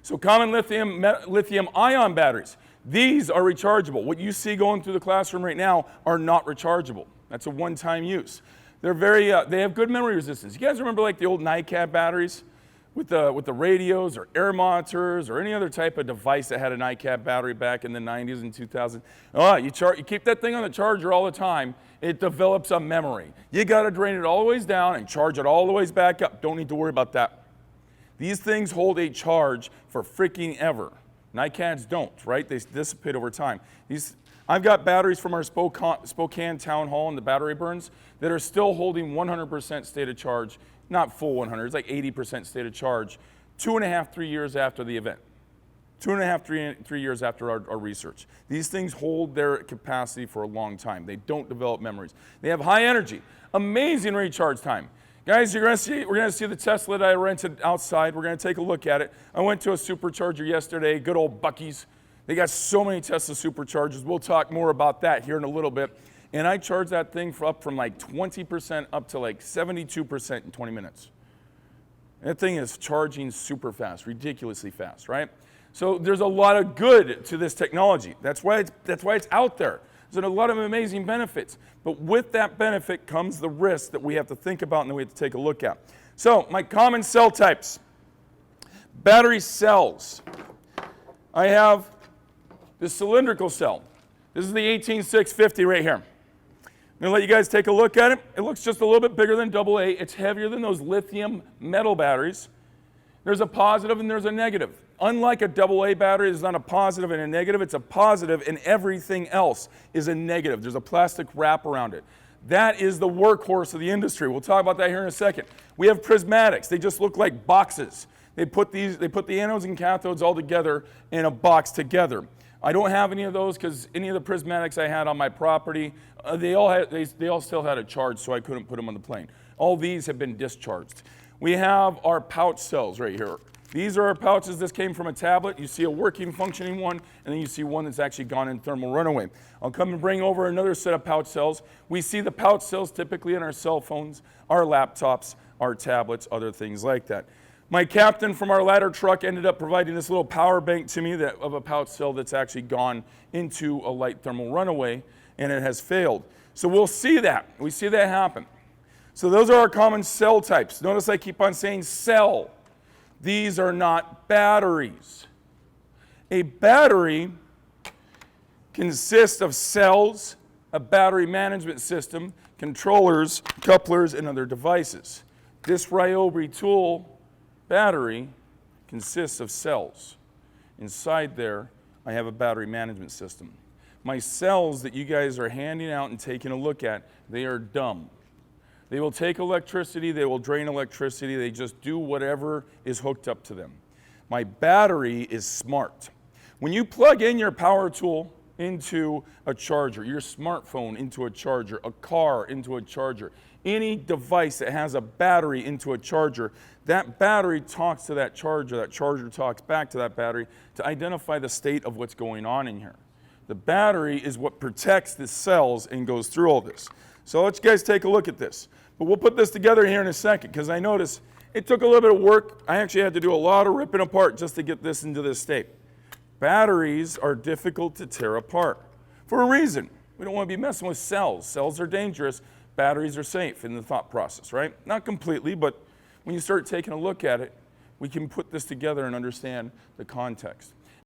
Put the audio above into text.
So common lithium ion batteries, these are rechargeable. What you see going through the classroom right now are not rechargeable. That's a one-time use. They're they have good memory resistance. You guys remember like the old NiCad batteries with the radios or air monitors or any other type of device that had a NiCad battery back in the 90s and 2000s? Oh, you keep that thing on the charger all the time, it develops a memory. You gotta drain it all the ways down and charge it all the ways back up. Don't need to worry about that. These things hold a charge for freaking ever. NiCads don't, right? They dissipate over time. I've got batteries from our Spokane Town Hall and the battery burns that are still holding 100% state of charge, not full 100, it's like 80% state of charge, 2.5, 3 years after the event. 2.5, 3 years after our research. These things hold their capacity for a long time. They don't develop memories. They have high energy, amazing recharge time. Guys, we're going to see the Tesla that I rented outside. We're going to take a look at it. I went to a supercharger yesterday, good old Buc-ee's. They got so many Tesla superchargers. We'll talk more about that here in a little bit. And I charged that thing up from like 20% up to like 72% in 20 minutes. That thing is charging super fast, ridiculously fast, right? So there's a lot of good to this technology. That's why it's out there. There's a lot of amazing benefits. But with that benefit comes the risk that we have to think about and that we have to take a look at. So my common cell types. Battery cells. I have the cylindrical cell. This is the 18650 right here. I'm going to let you guys take a look at it. It looks just a little bit bigger than AA. It's heavier than those lithium metal batteries. There's a positive and there's a negative. Unlike a AA battery, it's not a positive and a negative, it's a positive and everything else is a negative. There's a plastic wrap around it. That is the workhorse of the industry. We'll talk about that here in a second. We have prismatics. They just look like boxes. They put the anodes and cathodes all together in a box together. I don't have any of those because any of the prismatics I had on my property, they all still had a charge, so I couldn't put them on the plane. All these have been discharged. We have our pouch cells right here. These are our pouches. This came from a tablet. You see a working, functioning one, and then you see one that's actually gone in thermal runaway. I'll come and bring over another set of pouch cells. We see the pouch cells typically in our cell phones, our laptops, our tablets, other things like that. My captain from our ladder truck ended up providing this little power bank to me of a pouch cell that's actually gone into a light thermal runaway, and it has failed. So we'll see that. We see that happen. So those are our common cell types. Notice I keep on saying cell. These are not batteries. A battery consists of cells, a battery management system, controllers, couplers, and other devices. This Ryobi tool battery consists of cells. Inside there, I have a battery management system. My cells that you guys are handing out and taking a look at, they are dumb. They will take electricity, they will drain electricity, they just do whatever is hooked up to them. My battery is smart. When you plug in your power tool into a charger, your smartphone into a charger, a car into a charger, any device that has a battery into a charger, that battery talks to that charger talks back to that battery to identify the state of what's going on in here. The battery is what protects the cells and goes through all this. So let's guys take a look at this. But we'll put this together here in a second because I noticed it took a little bit of work. I actually had to do a lot of ripping apart just to get this into this state. Batteries are difficult to tear apart for a reason. We don't want to be messing with cells. Cells are dangerous. Batteries are safe in the thought process, right? Not completely, but when you start taking a look at it, we can put this together and understand the context.